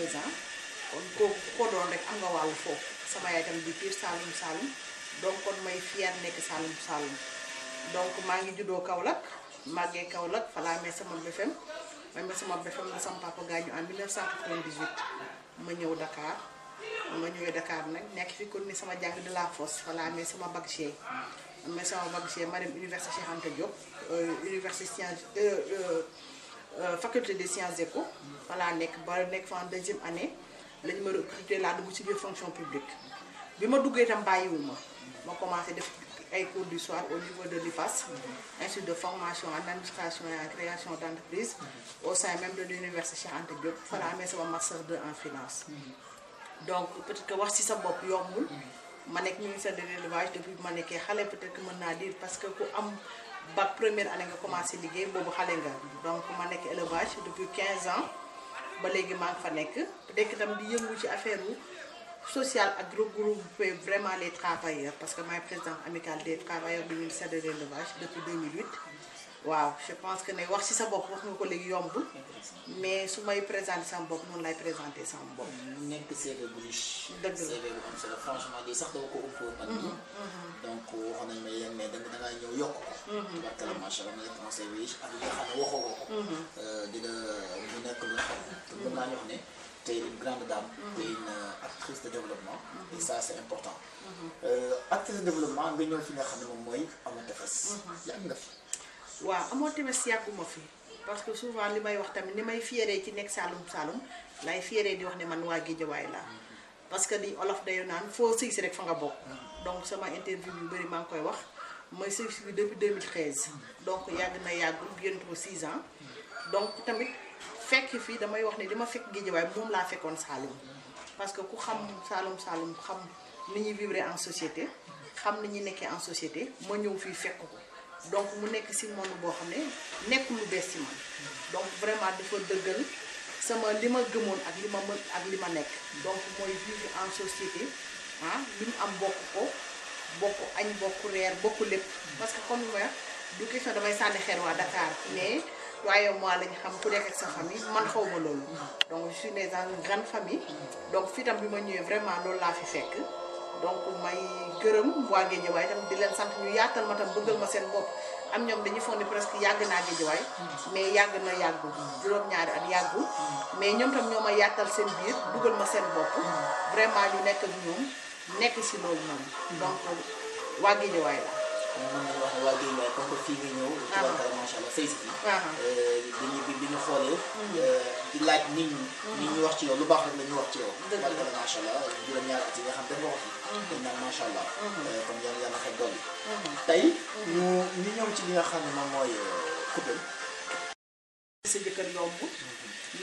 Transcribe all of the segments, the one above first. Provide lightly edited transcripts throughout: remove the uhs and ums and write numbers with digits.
2 ans kon kooku ko doon rek am nga wàllu foofu sama yaay tam di Pire Saloum Saloum donc kon may fier nekk Saloum Saloum donc maa ngi juddoo Kaolack màggee Kaolack fa laa amee sama BFM ma sama BFM la sama papa gaañu en 1998 ma ñëw Dakar ma ñëwee Dakar nag nekk fi kon ni sama jàng de la fosse fa laa amee sama bac G amee sama bac G ma dem université Cheikh Anta Diop université science faculté des sciences éco fa laa nekk ba nekk fa en 2e année lañu ma recruté laa dugg ci biir fonction publique bi ma duggee itam bàyyiwuma ma commencé def ay cours du soir au niveau de l'IFAS institut de formation en administration et en création d'entreprise au sein même de l'université Cheikh Anta Diop fa laa amee sama master 2 en finance donc peut-être que wax ci sa bopp yombul ma nekk ministère de l'élevage depuis ma nekkee xale peut-être que mën naa dire parce que ku am bac première année nga commencé liggéey boobu xale nga donc ma nekk élevage depuis 15 ans ba léegi maa ngi fa nekk peut-être itam di yëngu ci affaire social ak regrouper vraiment les travailleurs parce que maay présidente amicale des travailleurs du ministère de l'élevage depuis 2008 waaw je pense que ne wax ci sa bopp wax nga ko léegi yombul mais su may présenter sama bopp noonu lay présenter sama bopp. mu nekk CV bu riche. dëgg la CV bu am solo franchement lii sax dama ko ëpp man nii. donc waxoon nañu ma yéen mais da ngaa ñëw yokk ko. tubarkalla macha allah mu nekk un CV riche ak li nga xam ne waxoo ko. dina mu nekk lu xam te mën naa ñu wax ne tey une grande dame. tey une actrice de développement. et ça c'est important. actrice de développement nga ñëw fi nga xam ne moom mooy Hamo Tefess. yàgg nga fi. waaw Hamo Tefess yàgguma fi parce que souvent li may wax tamit ni may fieré ci nekk Saloum Saloum lay fieré di wax ne man waa Guédiawaye laa parce que di olof dayu naan foo sëy si rek fa nga bokk donc sama interview yu bëri maa ngi koy wax mooy sëy si bi depuis 2013 donc yàgg na yàggul bientôt 6 ans donc tamit fekk fii damay wax ne li ma fekk Guédiawaye moom laa fekkoon Saloum parce que ku xam Saloum Saloum xam ni ñuy vivre en société xam ni ñuy nekkee en société ma ñëw fii fekk ko donc mu nekk ci monde boo xam ne nekkul lu bees ci man donc vraiment dafa dëggal sama li ma gëmoon ak li ma mën ak li ma nekk donc mooy vivre en société li mu am bokk ko bokk añ bokk reer bokk lépp parce que comme ma du question damay sànni xeer waa Dakar mais waaye moi lañ xam ku nekk ak sa famille man xaw ma loolu donc je suis né dans une grande famille donc fii tam bi ma ñëwee vraiment loolu laa fi fekk donc may gërëm waa Guédiawaye tam di leen sant ñu yaatal ma tam bëggal ma seen bopp am ñoom dañuy foog ni presque yàgg naa Guédiawaye mais yàgg na yàggul juróom-ñaari at yàggul mais ñoom tam ñoo ma yaatal seen biir dugal ma seen bopp vraiment ñu nekk ak ñoom nekk si loolu noonu donc waa Guédiawaye la. mën nañu wax ne waa Guédiawaye comme que fii nga ñëw. tubarkalla macha allah sëy si fii. bi ñu xoolee. di laaj nit ñi ñu wax ci yow lu baax rek la ñu wax ci yow. tubarkalla macha allah juróom-ñaari at yi nga xam dafa wax. dañ naan macha allah. kon yàlla xel dolli. tey ñu ñëw ci li nga xam ne moom mooy couple. sa jëkkër yomb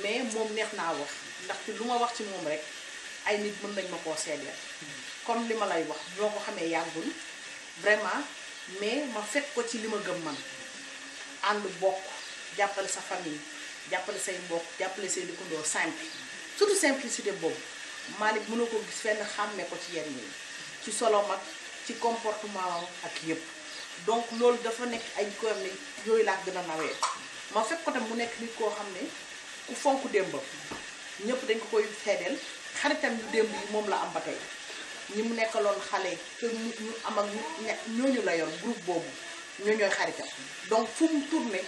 mais moom neex naa wax ndaxte lu ma wax ci moom rek ay nit mën nañ ma koo seedeel comme li ma lay wax ñoo ko xamee yàggul vraiment mais ma fekk ko ci li ma gëm man ànd bokk jàppale sa famille jàppale say mbokk jàppale say dëkkandoo simple surtout simplicité boobu Malick mënoo ko gis fenn xàmmee ko ci yenn yi ci solo mag ci comportement ak yëpp donc loolu dafa nekk ay ko am ne yooyu laa gën a nawee ma fekk ko tam mu nekk nit koo xam ne ku fonk démbam ñëpp dañ ko koy seedeel xaritam yu démb yi moom la am ba tey ñi mu nekkaloon xale te ñu am ak ñooñu la yor groupe boobu ñoo ñooy xaritam donc fu mu tourné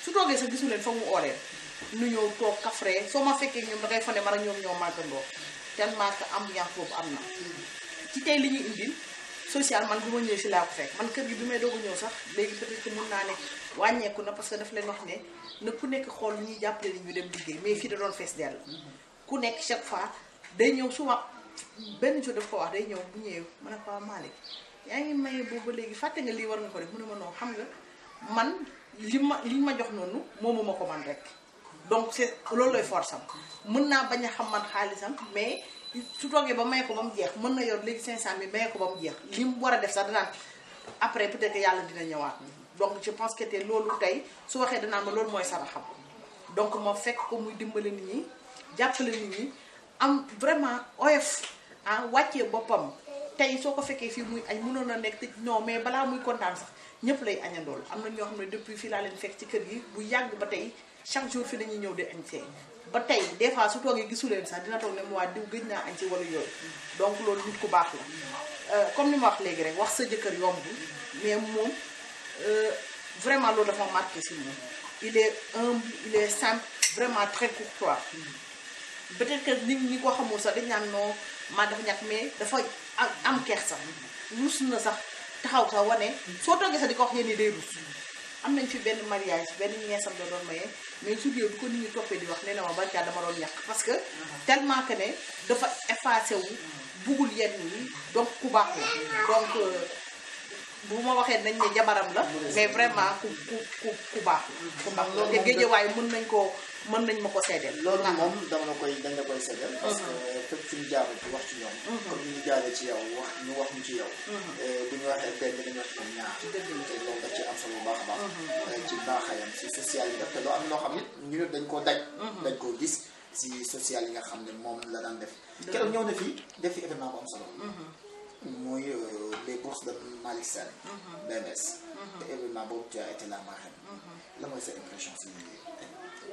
su toogee sa gisu leen foog mu ooleen nu ñëw toog kafree soo ma fekkee ñoom dangay fa ne man ak ñoom ñoo màggandoo tellement que ambiance boobu am na ci tey li ñuy indil social man bi ma ñëwee si laa ko fekk man kër gi bi may doog a ñëw sax léegi peut-être que mun naa ne wàññeeku na parce que daf leen wax ne na ku nekk xool lu ñuy jàppale ni ñu dem liggéey mais fii da doon fees dell ku nekk chaque fois day ñëw souvent benn jour daf ko wax day ñëw bu ñëwee ma ne ko Malick yaa ngi maye boobu ba léegi fàtte nga lii war nga ko def mu ne ma non xam nga man li ma jox noonu moomu ma ko man rek donc c'est loolu lay force am mën naa bañ a xam man xaalisam mais su toogee ba may ko ba mu jeex mën na yor léegi 500 000 may ko ba mu jeex li mu war a def sax danaan après peut-être que yàlla dina ñëwaat donc je pense que te loolu tey su waxee danaan ma loolu mooy saraxam donc ma fekk ko muy dimbali nit ñi jàppale nit ñi am vraiment oyof wàccee boppam tey soo ko fekkee fii muy añ mënoon a nekk te non mais balaa muy kontaan sax ñëpp lay añandool am na ñoo xam ne depuis fii laa leen fekk ci kër gi bu yàgg ba tey chaque jour fi dañuy ñëw di añ see ba tey des fois su toogee gisu leen sax dina toog ne mu waa diw gëj naa añ ci wala yooyu donc loolu nit ku baax la comme ni ma wax léegi rek wax sa jëkkër yombul mais moom vraiment loolu dafa marqué si moom il est humble il est simple vraiment très courtois peut-être que nit ñi ko xamul sax dañ naan non maa dafa ñàkk mais dafa am kersa rus na sax taxaw sax wane soo toogee sax di ko wax yéen day rus am nañ fi benn mariage benn ñeesam da doon maye mais su dee bu ko nit ñi toppee di wax nee na ma barka dama doon ñàkk parce que tellement que ne dafa effacé wu bugul yenn yi donc ku baax la donc bu ma waxee nañ ne jabaram la mais vraiment ku baax la te Géejawaay mën nañ ma ko seedeel loolu moom dañ la koy seedeel parce que fépp suñu jaarul ci wax ci ñoom comme ñu jaaree ci yow wax ñu ci yow bu ñu waxee benn dañu wax ñoom ñaar te loolu daf ci am solo bu baax a baax ci baaxayam si social yi def te loo am loo xam nit ñu ne dañ koo dañ koo gis si social yi nga xam ne moom la daan def keroog ñëw na fii def fi événement bu am solo mooy les bourses de Malick Sène BMS te événement boobu tu as été la marraine la mooy sa impression si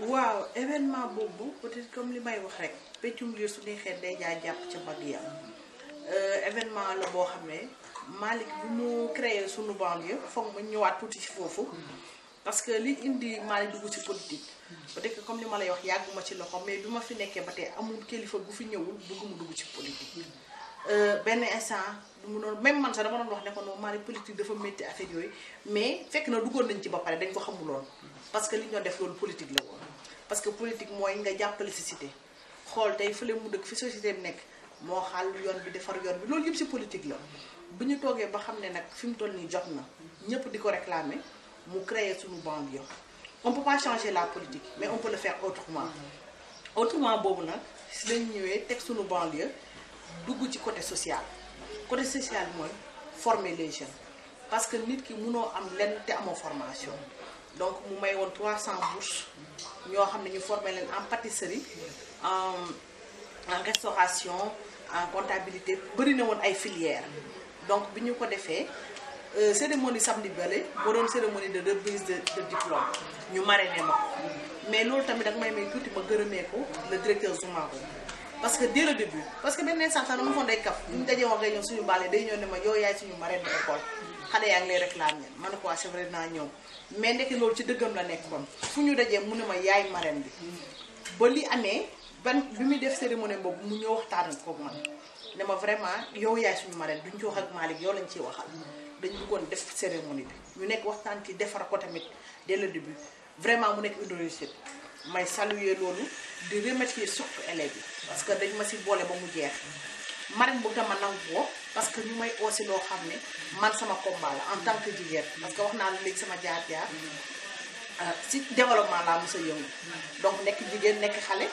waaw événement boobu peut-être comme li may wax rek peccum liir su neexee day jaay jàpp ca mbagg ya événement la boo xam ne Malick bi mu créé sunu banlieue foog ma ñëwaat tuuti ci foofu parce que li indi Malick dugg ci politique peut-être que comme li ma lay wax yàgguma ci loxo mais bi ma fi nekkee ba tey amul kilifa gu fi ñëwul bëgg mu dugg ci politique benn instant du mu noonu même man sax dama doon wax ne ko noonu Malick politique dafa métti affaire yooyu mais fekk na duggoon nañ ci ba pare dañ ko xamuloon parce que li ñoo def loolu politique la woon parce que politique mooy nga jàppale si cité xool tey fële mu dëkk fi société bi nekk moo xaal yoon bi defar yoon bi loolu yëpp si politique la bu ñu toogee ba xam ne nag fi mu toll nii jot na ñëpp di ko réclamer mu créer suñu banlieue on peut pas changer la politique mais on peut le faire autrement boobu nag si lañ ñëwee teg suñu banlieue dugg ci côté social mooy former les jeunes parce que nit ki mënoo am lenn te amoo formation donc mu may woon 300 bourses ñoo xam ne ñu former leen en pâtisserie en restauration en comptabilité bëri na woon ay filières donc bi ñu ko defee cérémonie samedi bale moo doon cérémonie de remise de diplôme ñu marraine ma ko mais loolu tamit danga may tuuti ma gërëmee ko le directeur Zoumaro parce que dès le début parce que benn instant dama foog day kaf bu ñu dajee wax réunion suñu bale day ñëw ne ma yow yaay suñu marraine de école xale yaa ngi lay réclamer ma ne ko waa c'est vrai naa ñëw mais ndekki loolu ci dëggam la nekkoon fu ñu dajee mu ne ma yaay marraine bi ba li amee bi muy def cérémonie boobu mu ñëw waxtaan ko man ne ma vraiment yow yaay suñu marraine duñ ci wax ak Malick yow lañ ciy waxal dañu bëggoon def cérémonie bi ñu nekk waxtaan ci defar ko tamit dès le début vraiment mu nekk une réussite may saluer loolu di remercier surtout élèves yi parce que dañ ma si boole ba mu jeex marraine boobu dama nangu ko parce que ñu may aussi loo xam ne man sama combat la en tant que jigéen parce que wax naa la léegi sama jaar-jaar si développement laa mos a yëngu donc nekk jigéen nekk xale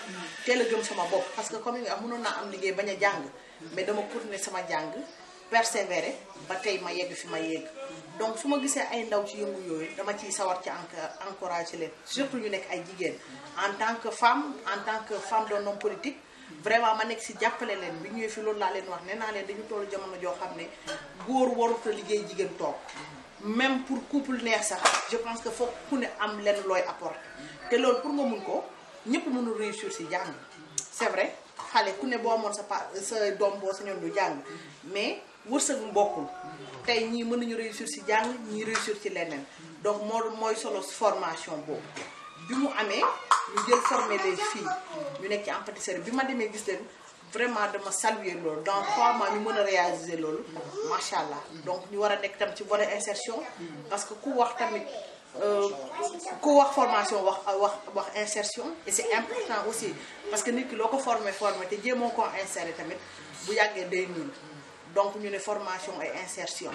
teel a gëm sama bopp parce que comme nga mënoon naa am liggéey bañ a jàng mais dama continuer sama jàng persévérer ba tey ma yegg fi ma yegg donc su ma gisee ay ndaw ci yëngu yooyu dama ciy sawar ci encourager leen surtout ñu nekk ay jigéen en tant que femme d'un homme politique vraiment ma nekk si jàppale leen bi ñëwee fi loolu laa leen wax nee naa leen dañu tollu jamono joo xam ne góor warut a liggéey jigéen toog même pour couple neex sax je pense que foog ku ne am lenn looy apporter te loolu pour nga mun ko ñëpp mënul réussir si jàng c'est vrai xale ku ne boo amoon sa doom boo sañoon ñu jàng mais wërsëg bokkul tey ñii mën nañu réussir si jàng ñii réussir ci leneen donc mooy solo formation boobu bi mu amee ñu jël former les filles ñu nekk ci en pâtisserie bi ma demee gis leen vraiment dama saluer loolu dans 3 mois ñu mën a réaliser loolu macha allah donc ñu war a nekk tam ci volet insertion parce que ku wax tamit ku wax formation wax insertion et c'est important aussi parce que nit ki loo ko former te jéemoo koo insérer tamit bu yàggee day ñuul donc ñu ne formation et insertion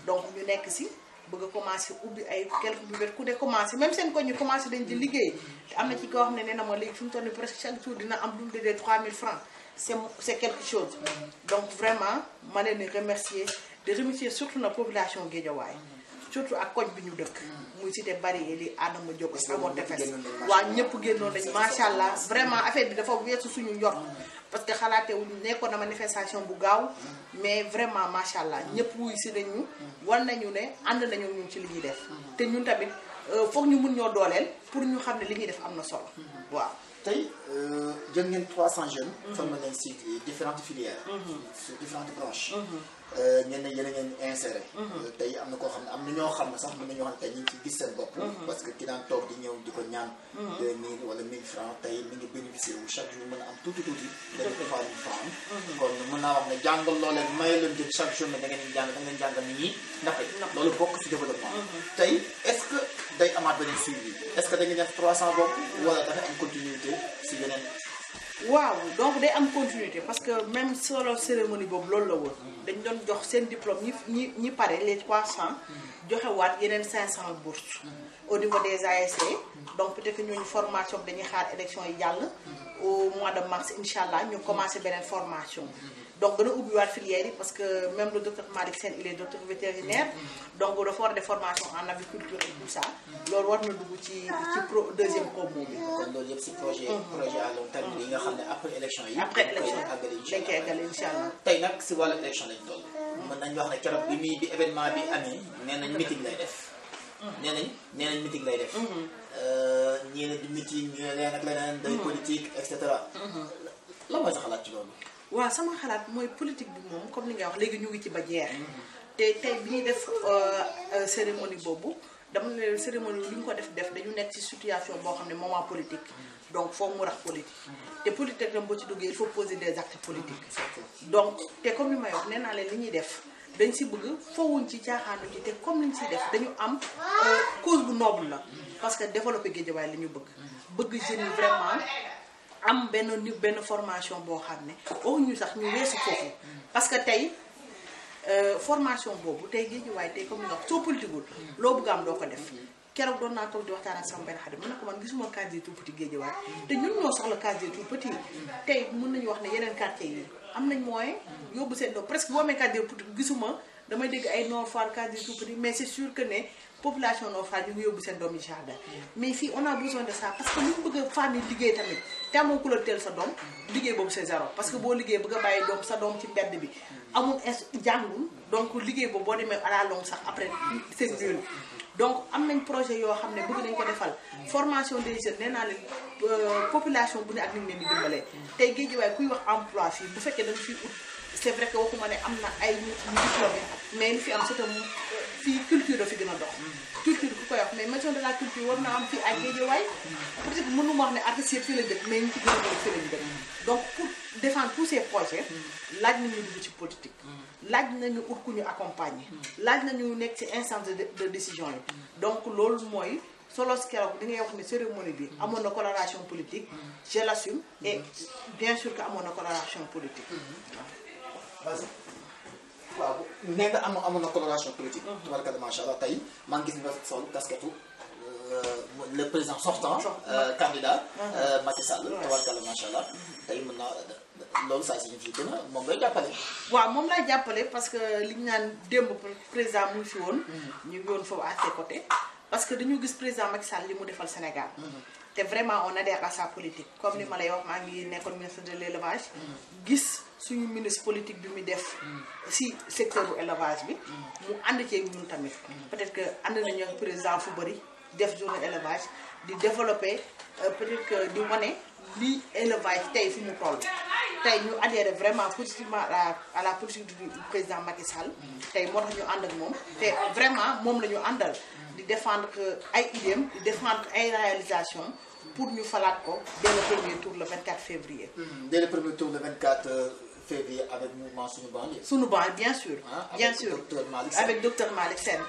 donc ñu nekk si bëgg a commencé ubbi ay quelques bibliothèques ku de commencé même seen ko ñu commencé dañ di liggéey te am na ci koo xam ne nee na ma léegi fi mu toll nii presque chaque jour dina am lu de 3000 francs c'est quelque chose donc vraiment ma leen di remercier surtout na population Guédiawaye surtout ak koñ bi ñu dëkk muy cité bari li Adama Diop amoon tefes waa ñëpp génnoon nañ macha allah vraiment affaire bi dafa weesu suñu njort parce que xalaatee wuñu nekkoon na manifestation bu gaaw mais vraiment macha allah ñëpp wuy si nañu war nañu ne ànd nañu ñun ci li ñuy def te ñun tamit foog ñu mun ñoo dooleel pour ñu xam ne li ñuy def am na solo waaw. tey jël ngeen 300 jeunes. formé leen si différentes filières. sur différentes branches. ngeen ne yéen a ngeen inséré. tey am na koo xam ne am na ñoo xam ne sax mën na ñoo xam ne tey ñu ngi ci gis seen bopp. parce que ki daan toog di ñëw di ko ñaan. 2000 wala 1000 francs tey mi ngi bénéficié wu chaque jour mën a am tuuti. dañu ko faa 1000 francs kon mën naa wax ne jàngal loo leen may leen jël chaque jour ne da ngeen jàngal nit ñi ndax loolu bokk ci développement. tey est-ce que day amaat beneen suivi est-ce que da ngeen def 300 bopp wala dafa am continuité si yeneen. waaw donc day am continuité parce que même solo cérémonie boobu loolu la woon. dañ doon jox seen diplôme ñi pare les 300 joxe waat yeneen 500 bourses au niveau des ASC. donc peut-être que ñooñu formation bi dañuy xaar élection yi jàll au mois de mars incha allah ñu commencé beneen formation. donc gën a ubbiwaat filière yi parce que même le docteur Malick Sène il est docteur vétérinaire. donc dafa war a def formation en aviculture et tout ça. loolu war na dugg ci deuxième promo bi. kon loolu yëpp si projet à long terme yi nga xam ne après élection yi. après élection dañ koy àggale incha allah. tey nag si wàllu élection lañ toll. mën nañ wax ne keroog bi événement bi amee nee nañ meeting lay def. nee nañ meeting lay def. ñii ne di meeting ñu ne leen ak leneen day politique et cetera. lan mooy sa xalaat ci loolu. waaw sama xalaat mooy politique bi moom comme ni nga wax léegi ñu ngi ci ba jeex. te tey bi ñuy def cérémonie boobu dama ne cérémonie li ñu ko def dañu nekk ci situation boo xam ne moment politique. donc foog mu rax politique. te politique tam boo ci duggee il faut poser des actes politiques. donc te comme ni may wax nee naa leen li ñuy def dañ si bëgg foowuñ ci caaxaanu ci te comme li ñu siy def dañu am cause bu noble la. parce que développer Guédiawaye la ñu bëgg jeunes yi vraiment. am benn formation boo xam ne waxuñu sax ñu weesu foofu parce que tey formation boobu tey Guédiawaye tey comme ni nga wax soo politiqueul loo bëgg am doo ko def keroog doon naa toog di waxtaan ak sama benn xarit mu ne ko man gisuma case des tout-petits Guédiawaye te ñun ñoo soxla case des tout-petits tey mën nañu wax ne yeneen quartier yi am nañ moyen yóbbu seen doom presque boo amee case des tout-petits gisuma damay dégg ay Nord Foire case des tout-petits mais c'est sûr que ne population Nord Foire ñu ngi yóbbu seen doom yi jardin mais fii on a besoin de ça parce que lu ñu bëgg a famille liggéey tamit te amoo ku la teel sa doom liggéey boobu c'est zéro parce que boo liggéey bëgg a bàyyi doom sa doom ci mbedd bi amul jàngul donc liggéey boobu boo demee à la longue sax après c'est nul donc am nañ projet yoo xam ne bëgg nañ ko defal formation des jeunes nee naa leen population bu ne ak ni ñu leen di dimbalee tey Guédiawaye kuy wax emploi fii bu fekkee da nga fiy ut c'est vrai que waxuma ne am na ay ñu diplômé mais li fi am c'est fii culture da fi gën a dox culture ku koy wax mais maison de la culture war na am fii ay Guédiawaye peut-être mënuma wax ne artistes yëpp fii lañ dëkk mais ñu ci gën a bëri fii lañ dëkk donc pour défendre tous ces projets laaj nañu dugg ci politique laaj nañu ut ku ñu accompagner laaj nañu nekk ci instance de décision yi donc loolu mooy solos keroog di ngay wax ne cérémonie bi amoon na coloration politique je l'assume et bien sûr que amoon na coloration politique waaw nee nga amoon na coloration politique. tubarkalla macha allah tey maa ngi gis nga sol casquette le président sortant. candidat Macky Sall. tubarkalla macha allah tey mën naa loolu ça signifie que moom lay jàppale. waaw moom lay jàppale parce que li ñu naan démb président mu ngi fi woon. ñu ngi woon foofu à ses côtés. parce que dañu gis président Macky Sall li mu defal Sénégal. te vraiment on adhère à sa politique comme ni ma lay wax maa ngi nekkoon ministre de l'élevage. gis suñu ministre politique bi muy def si secteur bu élevage bi. mu ànd ceeg ñun tamit. peut-être que ànd nañu ak président fu bëri def journée élevage di développer peut-être que di wane li élevage tey fi mu toll. tey ñu adhéré vraiment positivement à la politique du président Macky Sall. tey moo tax ñu ànd ak moom te vraiment moom la ñu àndal. di défendre ay idéem di défendre ay réalisations pour ñu falaat ko dès le premier tour le 24 février. Dès le premier tour le 24 février avec mouvement Sunu Banlieue. Sunu Banlieue bien sûr. bien sûr avec docteur Malick Sène.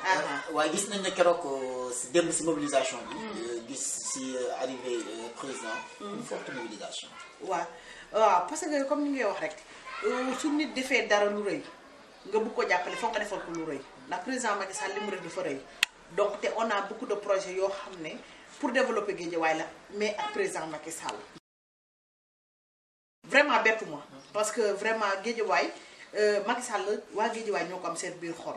waaye gis nañ ne keroog si démb si mobilisation bi. gis si arrivé président. une forte mobilisation. waaw parce que comme ni ngay wax rek su nit defee dara lu rëy nga bëgg ko jàppale foog nga defal ko lu rëy ndax président Macky Sall li mu def dafa rëy. donc te on a beaucoup de projets yoo xam ne pour développer Guédiawaye la mais ak président Macky Sall vraiment bettu ma parce que vraiment Guédiawaye Macky Sall waa Guédiawaye ñoo ko am seen biir xol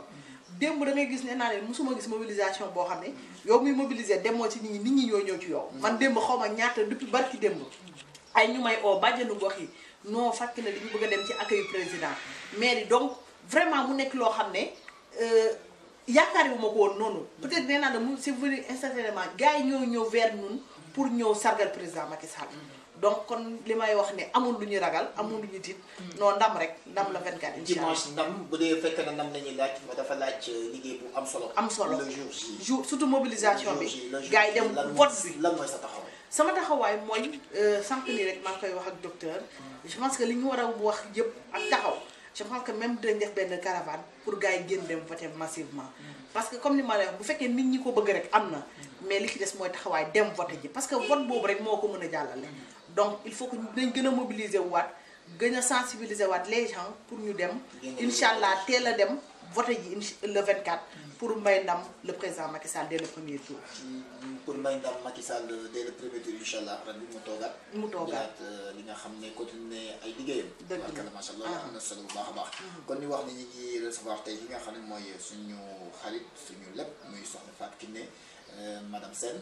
démb da ngay gis ne naa leen mosuma gis mobilisation boo xam ne yow muy mobiliser demoo ci nit ñi ñoo ñëw ci yow man démb xaw ma ñaata depuis barki démb ay ñu may oo bàjjanu gox yi non fàkk na dañu bëgg a dem ci accueil président mairie donc vraiment mu nekk loo xam ne yaakaar yu ma ko woon noonu peut-être nee naa ne mu c'est venu instantanément gars yi ñoo ñëw vers ñun pour ñëw sargal président Macky Sall donc kon li may wax ne amul lu ñuy ragal amul lu ñuy tiit non ndam rek ndam la 24 incha allah dimanche ndam bu dee fekk na ndam lañuy laaj ma dafa laaj liggéey bu am solo le jour surtout mobilisation bi gars yi dem vote bi lan mooy sa taxawaay sama taxawaay mooy sànq nii rek maa ngi koy wax ak docteur je pense que li ñu war a wax yëpp ak taxaw je pense que même dinañ def benn caravane pour gars yi génn dem voter massivement parce que comme ni ma lay wax bu fekkee nit ñi ko bëgg rek am na mais li ci des mooy taxawaay dem voter ji parce que vote boobu rek moo ko mën a jàllale donc il faut que dinañ gën a mobiliser waat gën a sensibiliser waat les gens pour ñu dem incha allah teel a dem voter ji le 24 pour may ndam le président Macky Sall dès le premier tour. pour may ndam Macky Sall dès le premier tour incha allah ren bi mu toogaat li nga xam ne continuer ay liggéeyam. dëgg la macha allah am na solo bu baax a baax. kon ñu wax ni ñu ngi recevoir tey li nga xam ne mooy suñu xarit suñu lépp muy soxna Fatou Kiné madame Sène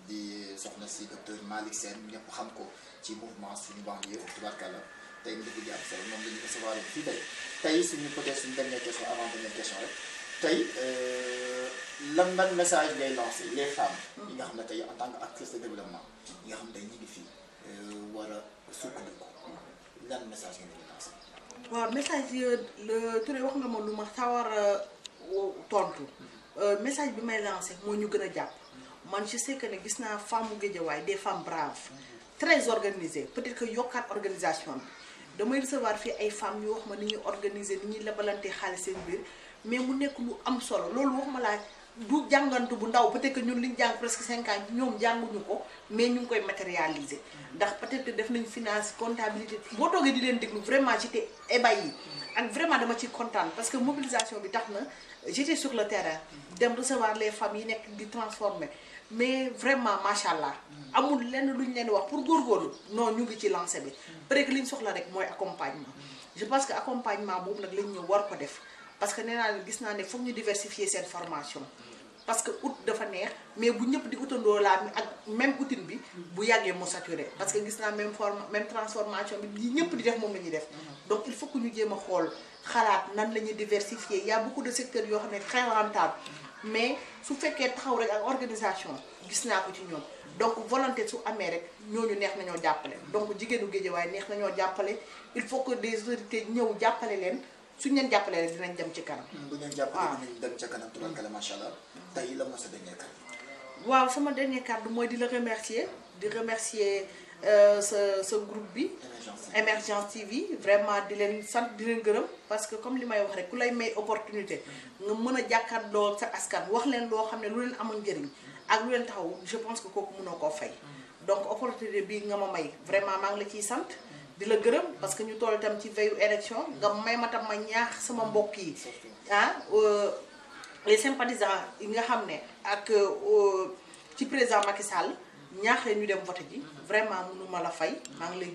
di soxna si docteur Malick Sène ñëpp xam ko ci mouvement suñu banlieue tubaarkàlla tey mu dugg di am solo moom la ñu recevoir fii tey suñu peut-être suñu dernière question avant dernière question rek. tey lan ban message ngay lancé les femmes yi nga xam ne tey en tant que actrice de développement yi nga xam ne tey ñu ngi fii war a sukkandiku lan message ngeen di lancé. waaw message le Touré wax nga ma lu ma sawar a tontu message bi may lancé mooy ñu gën a jàpp man je sais que ne gis naa femme Guédiawaye des femmes braves très organisées peut-être que yokkaat organisation bi damay recevoir fii ay femmes yu wax ma ni ñuy organiser ni ñuy lebalante xaalis seen biir. mais mu nekk lu am solo loolu wax ma laa du jàngantu bu ndaw peut-être que ñun liñ jàng presque 5 ans ñoom jànguñu ko mais ñu ngi koy matérialiser ndax peut-être que def nañ finance comptabilité boo toogee di leen déglu vraiment j'étais ébahi ak vraiment dama ci kontaan parce que mobilisation bi tax na j'étais sur le terrain dem recevoir les femmes yi nekk di transformer mais vraiment macha allah amul lenn lu ñu leen wax pour góorgóorlu non ñu ngi ci lancé bi peut-être que li ñu soxla rek mooy accompagnement je pense que accompagnement boobu nag lañ ñëw war ko def. parce que nee naa leen gis naa ne foog ñu diversifier seen formation parce que ut dafa neex mais bu ñëpp di utandoo laa ak même outil bi bu yàggee mu saturé parce que gis naa même transformation bi yi ñëpp di def moom la ñuy def donc il faut que ñu jéem a xool xalaat nan la ñuy diversifier y a beaucoup de secteurs yoo xam ne très rentable mais su fekkee taxaw rek ak organisation gis naa ko ci ñoom donc volonté su amee rek ñooñu neex nañoo jàppale donc jigéenu Guédiawaye neex nañoo jàppale il faut que des autorités ñëw jàppale leen suñu leen jàppalee rek dinañ dem ci kanam. bu ñu leen jàppalee dinañ dem ca kanam tubaarkalla macha allah. tey la ma sa dernier kàddu. waaw sama dernier kàddu mooy di la remercier sa groupe bi. Emergence TV vraiment di leen sant di leen gërëm parce que comme li may wax rek ku lay may opportunité nga mën a jàkkaarloo sa askan wax leen loo xam ne lu leen amal njëriñ ak lu leen taxaw je pense que kooku mënoo koo fay donc opportunité bi nga ma may vraiment maa ngi la ciy sant. di la gërëm parce que ñu toll itam ci veillu élection nga may ma tam ma ñaax sama mbokk yi les sympathisants yi nga xam ne ak ci président Macky Sall ñaax leen ñu dem voté ji vraiment mënuma la fay maa ngi lay